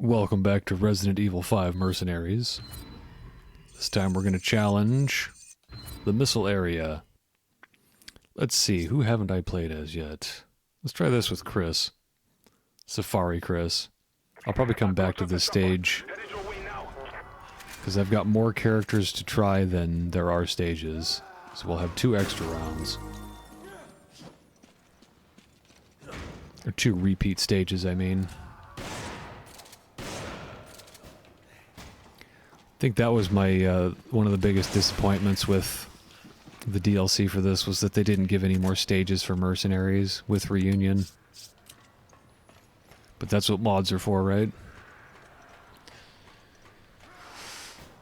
Welcome back to Resident Evil 5 Mercenaries. This time we're going to challenge the missile area. Let's see, who haven't I played as yet? Let's try this with Chris. Safari Chris. I'll probably come back to this stage because I've got more characters to try than there are stages. So we'll have 2 extra rounds. Or 2 repeat stages, I mean. I think that was my one of the biggest disappointments with the DLC for this was that they didn't give any more stages for Mercenaries with Reunion. But that's what mods are for, right?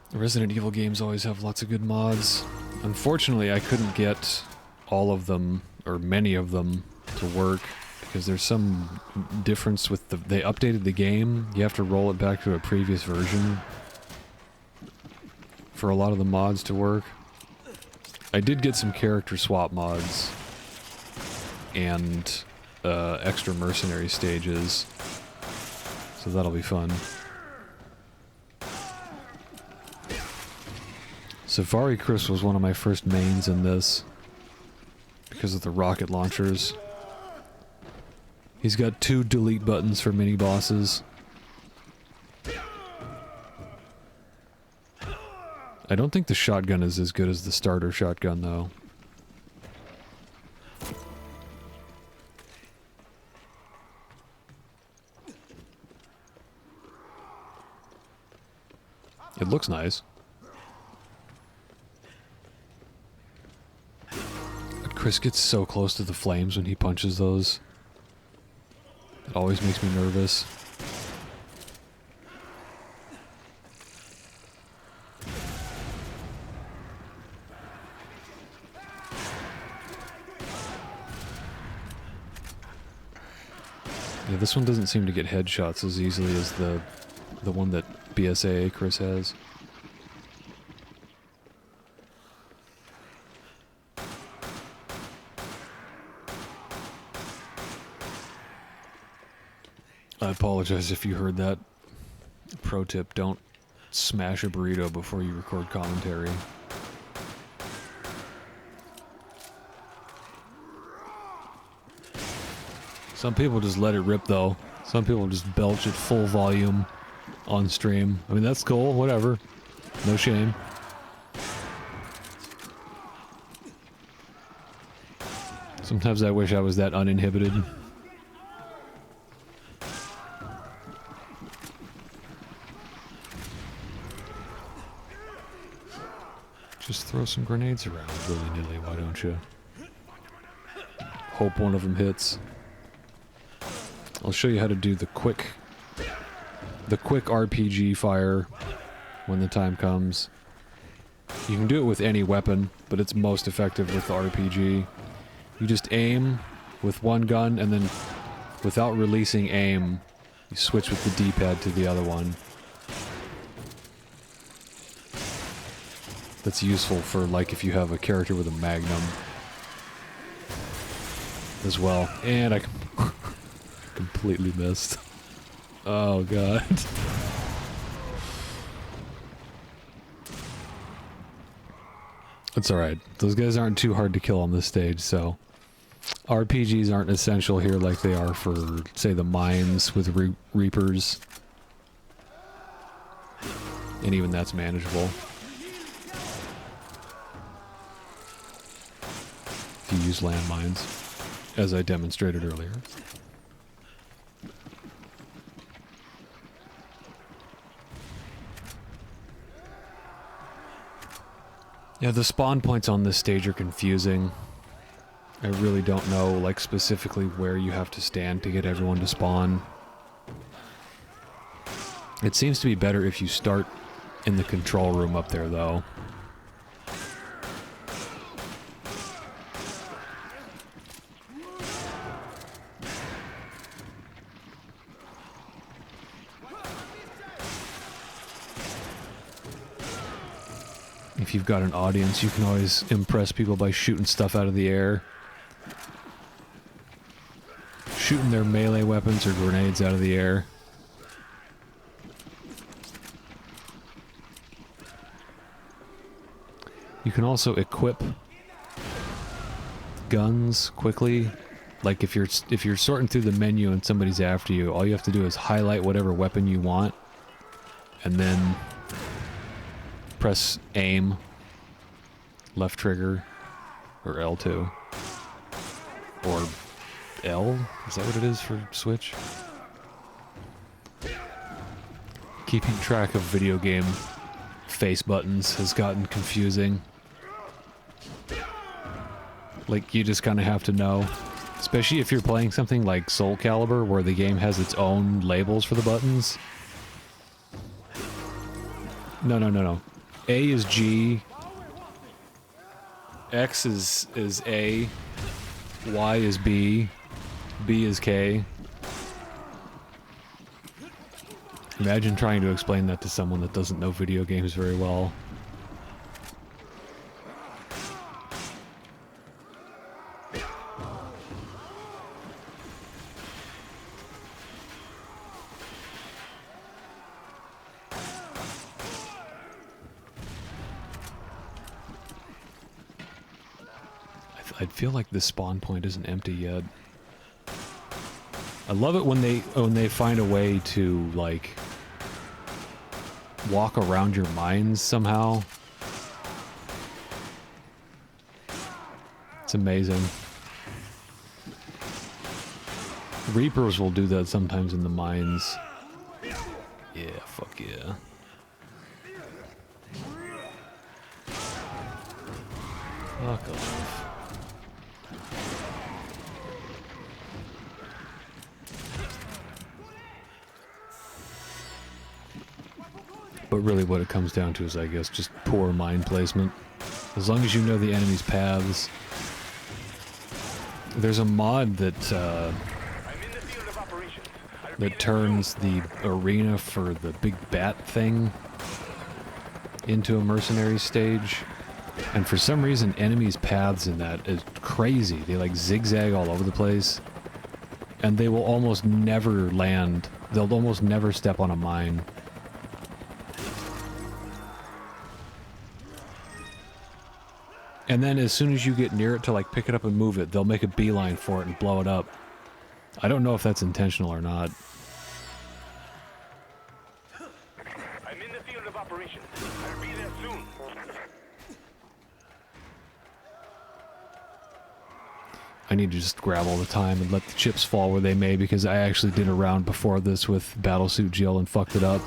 The Resident Evil games always have lots of good mods. Unfortunately, I couldn't get all of them, or many of them, to work because there's some difference with they updated the game. You have to roll it back to a previous version for a lot of the mods to work. I did get some character swap mods and extra mercenary stages, so that'll be fun. Safari Chris was one of my first mains in this because of the rocket launchers. He's got 2 delete buttons for mini bosses. I don't think the shotgun is as good as the starter shotgun, though. It looks nice. But Chris gets so close to the flames when he punches those. It always makes me nervous. Yeah, this one doesn't seem to get headshots as easily as the one that BSAA Chris has. I apologize if you heard that. Pro tip, don't smash a burrito before you record commentary. Some people just let it rip, though. Some people just belch at full volume on stream. I mean, that's cool, whatever. No shame. Sometimes I wish I was that uninhibited. Just throw some grenades around willy-nilly, why don't you? Hope one of them hits. I'll show you how to do the quick RPG fire when the time comes. You can do it with any weapon, but it's most effective with the RPG. You just aim with one gun, and then without releasing aim, you switch with the D-pad to the other one. That's useful for, like, if you have a character with a magnum as well. And I completely missed. Oh god. It's alright. Those guys aren't too hard to kill on this stage, so RPGs aren't essential here like they are for, say, the mines with Reapers. And even that's manageable. If you use landmines, as I demonstrated earlier. Yeah, the spawn points on this stage are confusing. I really don't know, like, specifically where you have to stand to get everyone to spawn. It seems to be better if you start in the control room up there, though. If you've got an audience, you can always impress people by shooting stuff out of the air. Shooting their melee weapons or grenades out of the air. You can also equip guns quickly. Like if you're sorting through the menu and somebody's after you, all you have to do is highlight whatever weapon you want and then press aim, left trigger, or L2. Or L? Is that what it is for Switch? Keeping track of video game face buttons has gotten confusing. Like, you just kind of have to know. Especially if you're playing something like Soul Calibur, where the game has its own labels for the buttons. No. A is G. X is A. Y is B. B is K. Imagine trying to explain that to someone that doesn't know video games very well. I'd feel like this spawn point isn't empty yet. I love it when they find a way to, like, walk around your mines somehow. It's amazing. Reapers will do that sometimes in the mines. Yeah, fuck yeah. Fuck off. But really what it comes down to is, I guess, just poor mine placement. As long as you know the enemy's paths. There's a mod that that turns the arena for the big bat thing into a Mercenaries stage. And for some reason, enemies' paths in that is crazy. They like zigzag all over the place. And they will almost never land. They'll almost never step on a mine. And then as soon as you get near it to like pick it up and move it, they'll make a beeline for it and blow it up. I don't know if that's intentional or not. I'm in the field of operations. I'll be there soon. I need to just grab all the time and let the chips fall where they may, because I actually did a round before this with Battlesuit Jill and fucked it up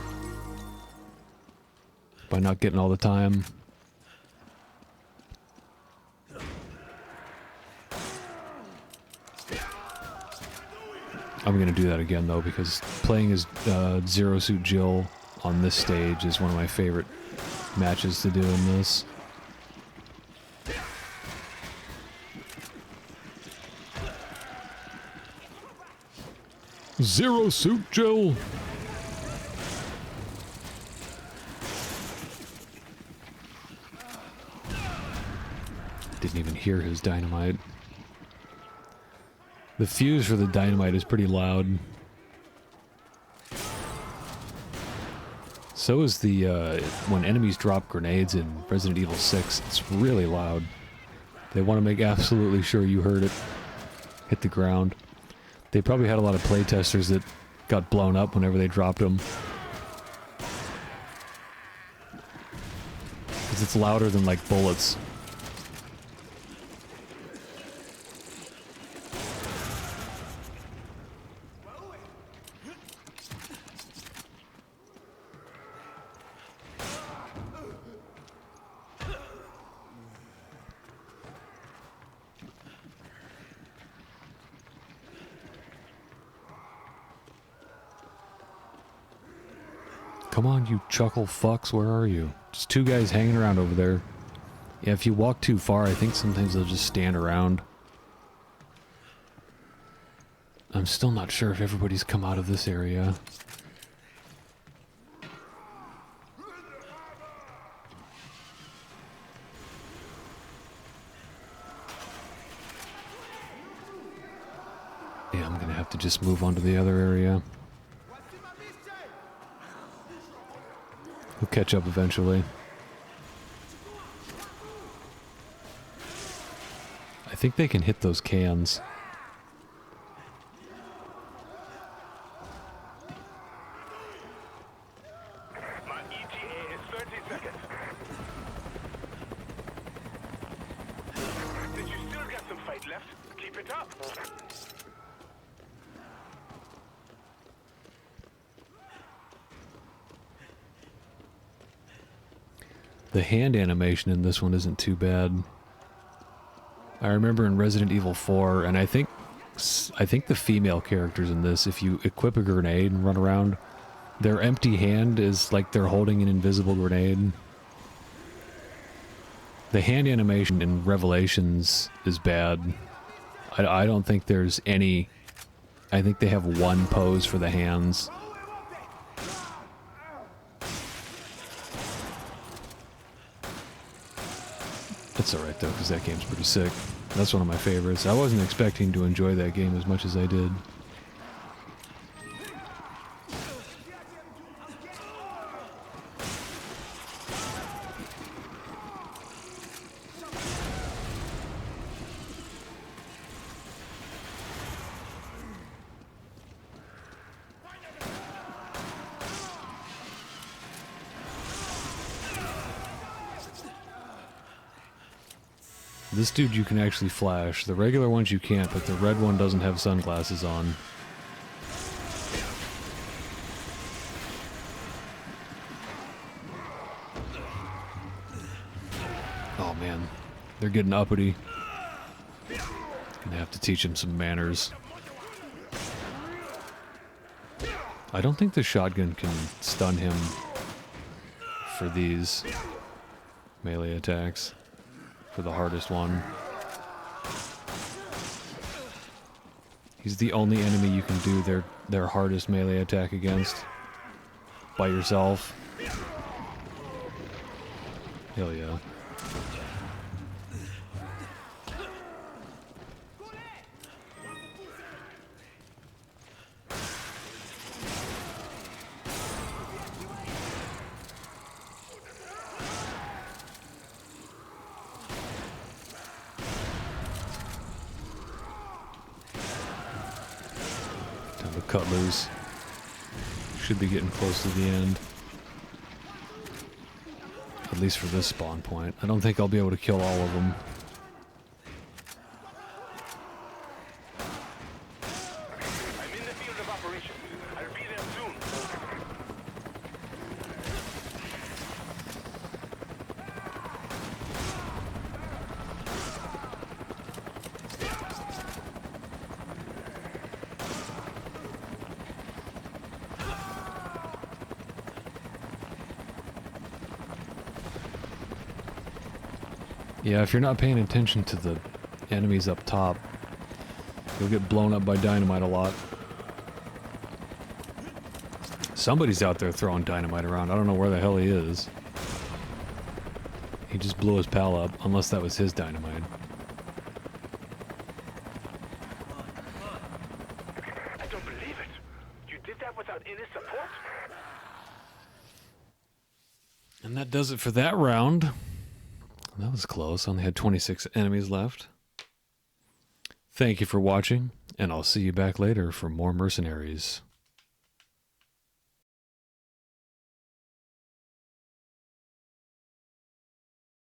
by not getting all the time. I'm gonna do that again though, because playing as Zero Suit Jill on this stage is one of my favorite matches to do in this. Zero Suit Jill! Didn't even hear his dynamite. The fuse for the dynamite is pretty loud. So is the, when enemies drop grenades in Resident Evil 6, it's really loud. They want to make absolutely sure you heard it hit the ground. They probably had a lot of playtesters that got blown up whenever they dropped them. Because it's louder than, like, bullets. Come on, you chuckle fucks, where are you? Just two guys hanging around over there. Yeah, if you walk too far, I think sometimes they'll just stand around. I'm still not sure if everybody's come out of this area. Yeah, I'm gonna have to just move on to the other area. We'll catch up eventually. think they can hit those cans. My ETA is 30 seconds. Did you still got some fight left? Keep it up. The hand animation in this one isn't too bad. I remember in Resident Evil 4, and I think the female characters in this, if you equip a grenade and run around, their empty hand is like they're holding an invisible grenade. The hand animation in Revelations is bad. I don't think there's any... I think they have one pose for the hands. It's alright though, because that game's pretty sick. That's one of my favorites. I wasn't expecting to enjoy that game as much as I did. This dude you can actually flash. The regular ones you can't, but the red one doesn't have sunglasses on. Oh man, they're getting uppity. Gonna have to teach him some manners. I don't think the shotgun can stun him for these melee attacks. For the hardest one. He's the only enemy you can do their hardest melee attack against. By yourself. Hell yeah. Cut loose. Should be getting close to the end. At least for this spawn point. I don't think I'll be able to kill all of them. I'm in the field of operations. I'll be there soon. Yeah, if you're not paying attention to the enemies up top, you'll get blown up by dynamite a lot. Somebody's out there throwing dynamite around. I don't know where the hell he is. He just blew his pal up, unless that was his dynamite. I don't believe it. You did that without any support? And that does it for that round. That was close. Only had 26 enemies left. Thank you for watching, and I'll see you back later for more Mercenaries.